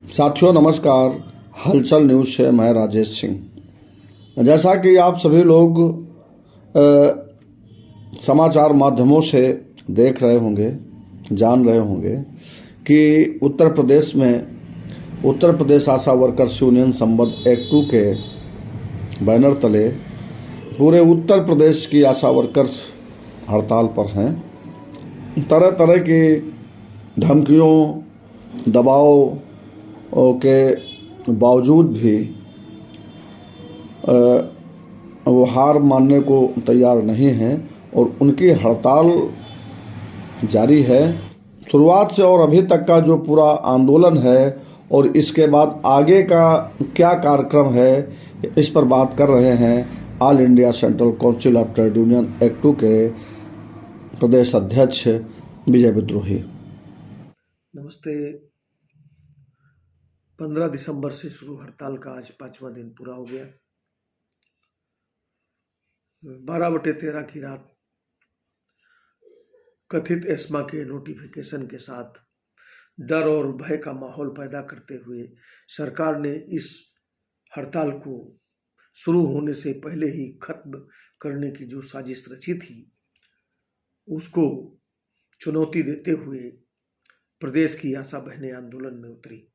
साथियों नमस्कार। हलचल न्यूज़ से मैं राजेश सिंह। जैसा कि आप सभी लोग समाचार माध्यमों से देख रहे होंगे, जान रहे होंगे कि उत्तर प्रदेश में उत्तर प्रदेश आशा वर्कर्स यूनियन संबद्ध एक्ट 2 के बैनर तले पूरे उत्तर प्रदेश की आशा वर्कर्स हड़ताल पर हैं। तरह तरह की धमकियों, दबाव के बावजूद भी वो हार मानने को तैयार नहीं हैं और उनकी हड़ताल जारी है। शुरुआत से और अभी तक का जो पूरा आंदोलन है और इसके बाद आगे का क्या कार्यक्रम है, इस पर बात कर रहे हैं all India central council of trade union act 2 के प्रदेश अध्यक्ष विजय विद्रोही। नमस्ते। 15 दिसंबर से शुरू हड़ताल का आज 5वां दिन पूरा हो गया। 12/13 की रात कथित एस्मा के नोटिफिकेशन के साथ डर और भय का माहौल पैदा करते हुए सरकार ने इस हड़ताल को शुरू होने से पहले ही खत्म करने की जो साजिश रची थी, उसको चुनौती देते हुए प्रदेश की आशा बहनें आंदोलन में उतरी।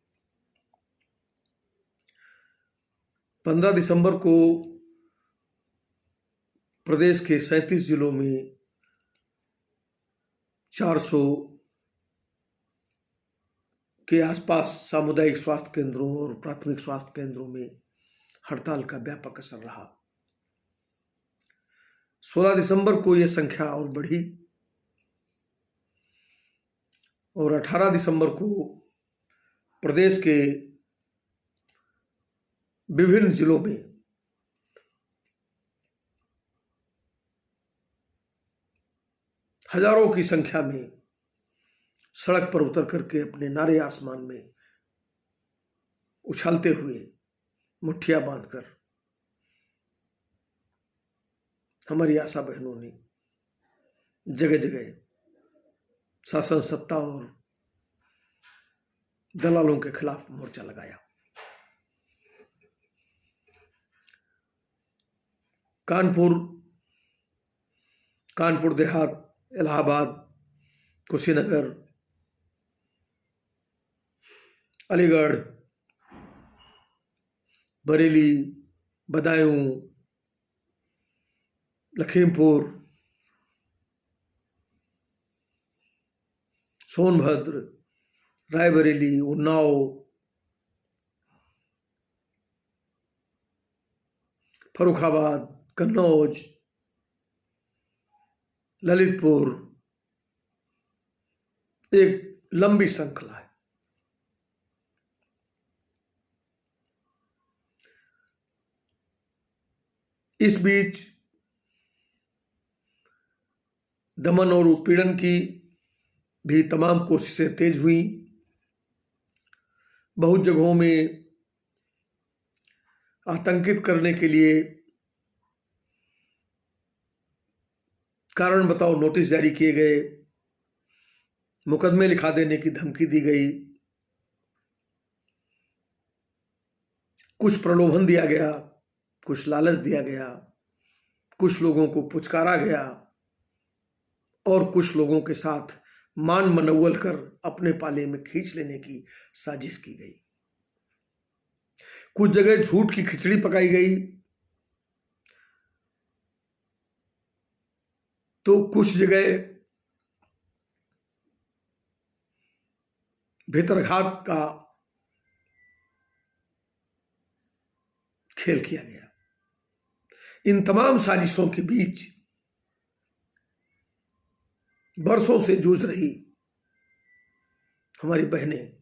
15 दिसंबर को प्रदेश के 37 जिलों में 400 के आसपास सामुदायिक स्वास्थ्य केंद्रों और प्राथमिक स्वास्थ्य केंद्रों में हड़ताल का व्यापक असर रहा। 16 दिसंबर को यह संख्या और बढ़ी और 18 दिसंबर को प्रदेश के विभिन्न जिलों में हजारों की संख्या में सड़क पर उतर करके अपने नारे आसमान में उछालते हुए मुठ्ठियां बांधकर हमारी आशा बहनों ने जगह जगह शासन सत्ता और दलालों के खिलाफ मोर्चा लगाया। कानपुर देहात, इलाहाबाद, कुशीनगर, अलीगढ़, बरेली, बदायूं, लखीमपुर, सोनभद्र, रायबरेली, उन्नाव, फर्रुखाबाद, कन्नौज, ललितपुर, एक लंबी श्रृंखला है। इस बीच दमन और उत्पीड़न की भी तमाम कोशिशें तेज हुई। बहुत जगहों में आतंकित करने के लिए कारण बताओ नोटिस जारी किए गए, मुकदमे लिखा देने की धमकी दी गई, कुछ प्रलोभन दिया गया, कुछ लालच दिया गया, कुछ लोगों को पुचकारा गया और कुछ लोगों के साथ मान मनौवल कर अपने पाले में खींच लेने की साजिश की गई। कुछ जगह झूठ की खिचड़ी पकाई गई तो कुछ जगह भीतरघात का खेल किया गया। इन तमाम साजिशों के बीच बरसों से जूझ रही हमारी बहनें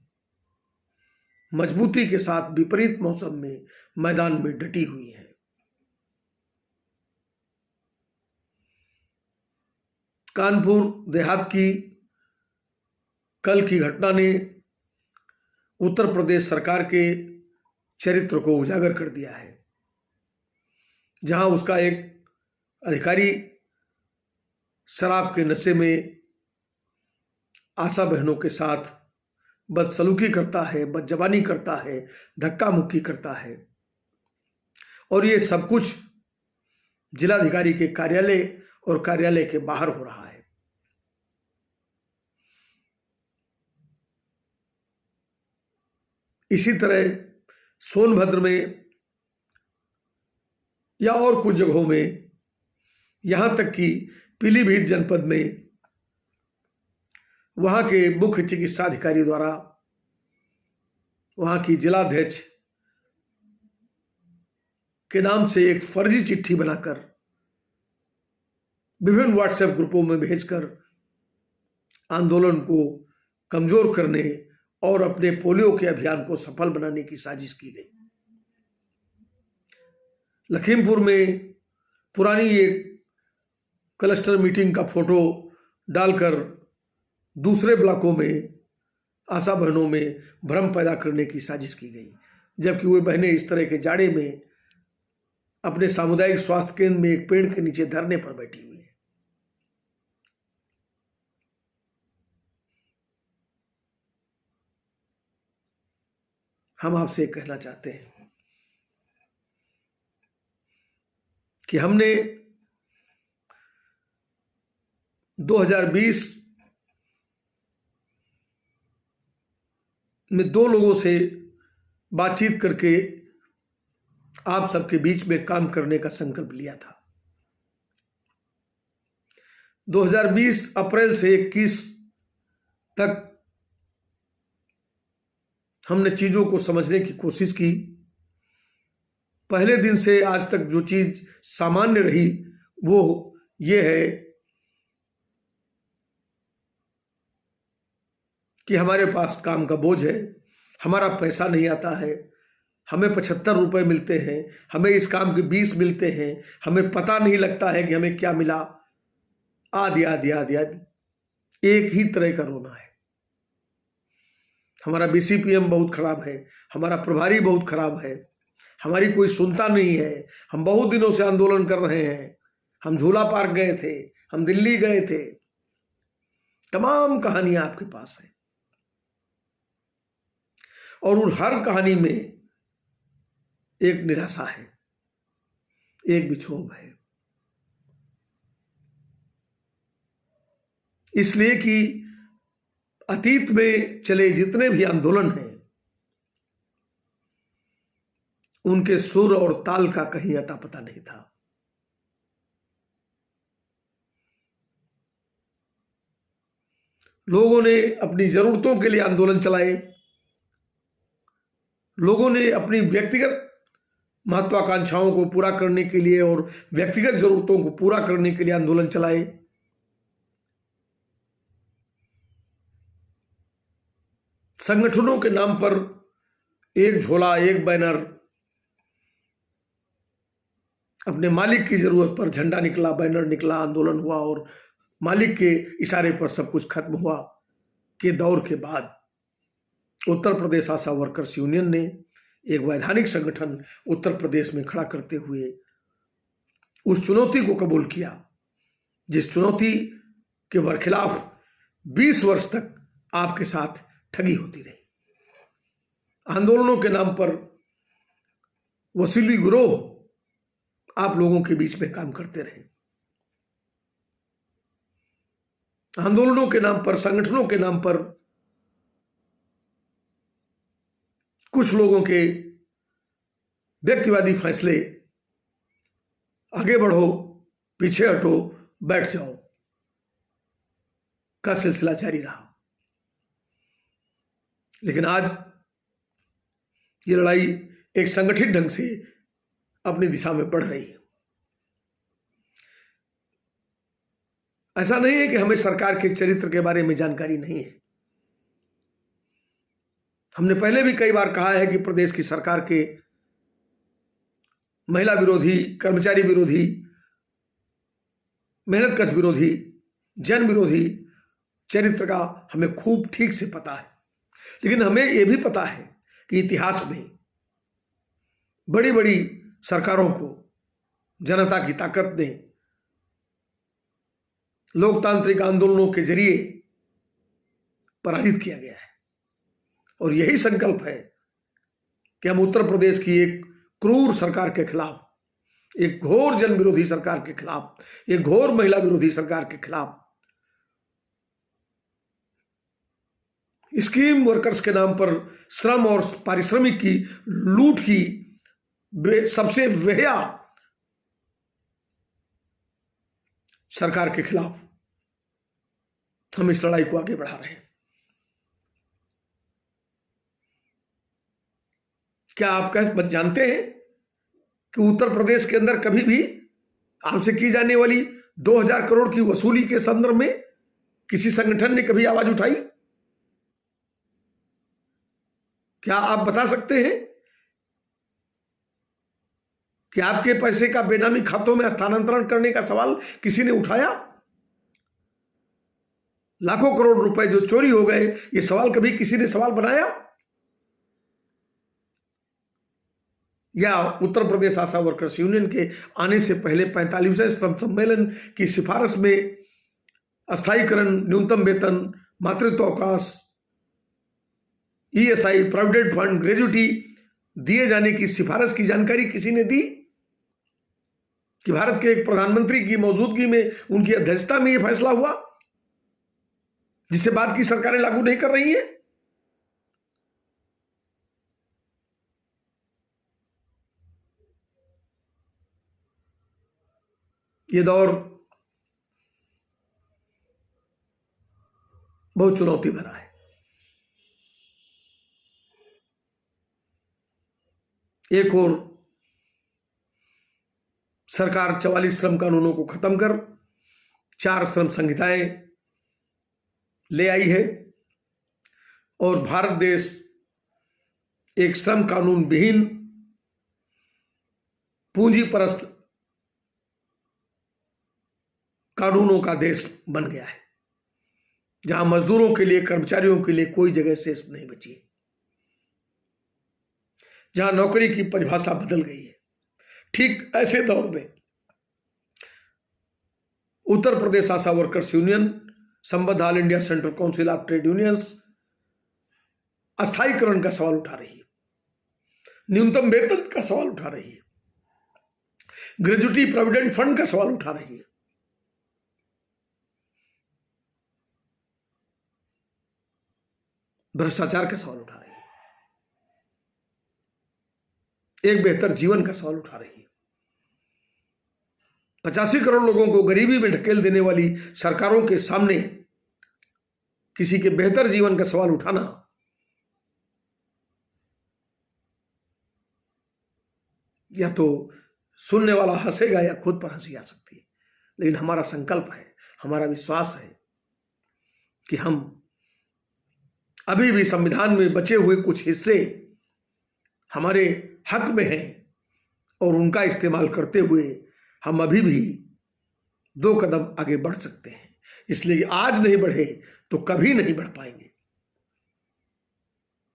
मजबूती के साथ विपरीत मौसम में मैदान में डटी हुई हैं। कानपुर देहात की कल की घटना ने उत्तर प्रदेश सरकार के चरित्र को उजागर कर दिया है, जहां उसका एक अधिकारी शराब के नशे में आशा बहनों के साथ बदसलूकी करता है, बदजबानी करता है, धक्का मुक्की करता है, और ये सब कुछ जिलाधिकारी के कार्यालय और कार्यालय के बाहर हो रहा है। इसी तरह सोनभद्र में या और कुछ जगहों में, यहां तक कि पीलीभीत जनपद में वहां के मुख्य चिकित्साधिकारी द्वारा वहां की जिलाध्यक्ष के नाम से एक फर्जी चिट्ठी बनाकर विभिन्न व्हाट्सएप ग्रुपों में भेजकर आंदोलन को कमजोर करने और अपने पोलियो के अभियान को सफल बनाने की साजिश की गई। लखीमपुर में पुरानी एक क्लस्टर मीटिंग का फोटो डालकर दूसरे ब्लॉकों में आशा बहनों में भ्रम पैदा करने की साजिश की गई, जबकि वे बहनें इस तरह के जाड़े में अपने सामुदायिक स्वास्थ्य केंद्र में एक पेड़ के नीचे धरने पर बैठी हुई है। हम आपसे कहना चाहते हैं कि हमने 2020 में 2 लोगों से बातचीत करके आप सबके बीच में काम करने का संकल्प लिया था। 2020 अप्रैल से 21 तक हमने चीजों को समझने की कोशिश की। पहले दिन से आज तक जो चीज सामान्य रही वो ये है कि हमारे पास काम का बोझ है, हमारा पैसा नहीं आता है, हमें 75 रुपए मिलते हैं, हमें इस काम के 20 मिलते हैं, हमें पता नहीं लगता है कि हमें क्या मिला, आदि आदि आदि आदि। एक ही तरह का रोना है। हमारा बीसीपीएम बहुत खराब है, हमारा प्रभारी बहुत खराब है, हमारी कोई सुनता नहीं है, हम बहुत दिनों से आंदोलन कर रहे हैं, हम झूला पार्क गए थे, हम दिल्ली गए थे। तमाम कहानियां आपके पास है और उन हर कहानी में एक निराशा है, एक विक्षोभ है, इसलिए कि अतीत में चले जितने भी आंदोलन हैं उनके सुर और ताल का कहीं अता पता नहीं था। लोगों ने अपनी जरूरतों के लिए आंदोलन चलाए, लोगों ने अपनी व्यक्तिगत महत्वाकांक्षाओं को पूरा करने के लिए और व्यक्तिगत जरूरतों को पूरा करने के लिए आंदोलन चलाए। संगठनों के नाम पर एक झोला, एक बैनर, अपने मालिक की जरूरत पर झंडा निकला, बैनर निकला, आंदोलन हुआ और मालिक के इशारे पर सब कुछ खत्म हुआ के दौर के बाद उत्तर प्रदेश आशा वर्कर्स यूनियन ने एक वैधानिक संगठन उत्तर प्रदेश में खड़ा करते हुए उस चुनौती को कबूल किया, जिस चुनौती के बरखिलाफ 20 वर्ष तक आपके साथ ठगी होती रही। आंदोलनों के नाम पर वसूली गिरोह आप लोगों के बीच में काम करते रहे। आंदोलनों के नाम पर, संगठनों के नाम पर कुछ लोगों के व्यक्तिवादी फैसले, आगे बढ़ो, पीछे हटो, बैठ जाओ, का सिलसिला जारी रहा। लेकिन आज ये लड़ाई एक संगठित ढंग से अपनी दिशा में बढ़ रही है। ऐसा नहीं है कि हमें सरकार के चरित्र के बारे में जानकारी नहीं है। हमने पहले भी कई बार कहा है कि प्रदेश की सरकार के महिला विरोधी, कर्मचारी विरोधी, मेहनतकश विरोधी, जन विरोधी चरित्र का हमें खूब ठीक से पता है। लेकिन हमें यह भी पता है कि इतिहास में बड़ी बड़ी सरकारों को जनता की ताकत ने लोकतांत्रिक आंदोलनों के जरिए पराजित किया गया है। और यही संकल्प है कि हम उत्तर प्रदेश की एक क्रूर सरकार के खिलाफ, एक घोर जन विरोधी सरकार के खिलाफ, एक घोर महिला विरोधी सरकार के खिलाफ, स्कीम वर्कर्स के नाम पर श्रम और पारिश्रमिक की लूट की सबसे बेहया सरकार के खिलाफ हम इस लड़ाई को आगे बढ़ा रहे हैं। क्या आप जानते हैं कि उत्तर प्रदेश के अंदर कभी भी आपसे की जाने वाली 2000 करोड़ की वसूली के संदर्भ में किसी संगठन ने कभी आवाज उठाई? क्या आप बता सकते हैं कि आपके पैसे का बेनामी खातों में हस्तांतरण करने का सवाल किसी ने उठाया? लाखों करोड़ रुपए जो चोरी हो गए, ये सवाल कभी किसी ने सवाल बनाया? या उत्तर प्रदेश आशा वर्कर्स यूनियन के आने से पहले 45वें श्रम सम्मेलन की सिफारिश में अस्थायीकरण, न्यूनतम वेतन, मातृत्व अवकाश, ईएसआई, प्रोविडेंट फंड, ग्रेजुटी दिए जाने की सिफारिश की जानकारी किसी ने दी कि भारत के एक प्रधानमंत्री की मौजूदगी में, उनकी अध्यक्षता में यह फैसला हुआ जिसे बाद की सरकारें लागू नहीं कर रही हैं? ये दौर बहुत चुनौती भरा है। एक और सरकार 44 श्रम कानूनों को खत्म कर 4 श्रम संहिताएं ले आई है और भारत देश एक श्रम कानून विहीन, पूंजी परस्त कानूनों का देश बन गया है, जहां मजदूरों के लिए, कर्मचारियों के लिए कोई जगह शेष नहीं बची है, जहां नौकरी की परिभाषा बदल गई है। ठीक ऐसे दौर में उत्तर प्रदेश आशा वर्कर्स यूनियन, संबद्ध all India central council of trade unions अस्थायीकरण का सवाल उठा रही है, न्यूनतम वेतन का सवाल उठा रही है, ग्रेजुटी प्रोविडेंट फंड का सवाल उठा रही है, भ्रष्टाचार का सवाल उठा रही है, एक बेहतर जीवन का सवाल उठा रही है। 85 करोड़ लोगों को गरीबी में ढकेल देने वाली सरकारों के सामने किसी के बेहतर जीवन का सवाल उठाना या तो सुनने वाला हंसेगा या खुद पर हंसी आ सकती है, लेकिन हमारा संकल्प है, हमारा विश्वास है कि हम अभी भी संविधान में बचे हुए कुछ हिस्से हमारे हक में हैं और उनका इस्तेमाल करते हुए हम अभी भी 2 कदम आगे बढ़ सकते हैं। इसलिए आज नहीं बढ़े तो कभी नहीं बढ़ पाएंगे।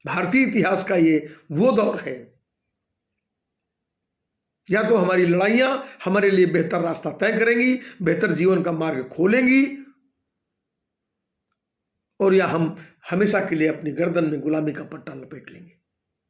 भारतीय इतिहास का ये वो दौर है, या तो हमारी लड़ाइयां हमारे लिए बेहतर रास्ता तय करेंगी, बेहतर जीवन का मार्ग खोलेंगी, और या हम हमेशा के लिए अपनी गर्दन में गुलामी का पट्टा लपेट लेंगे।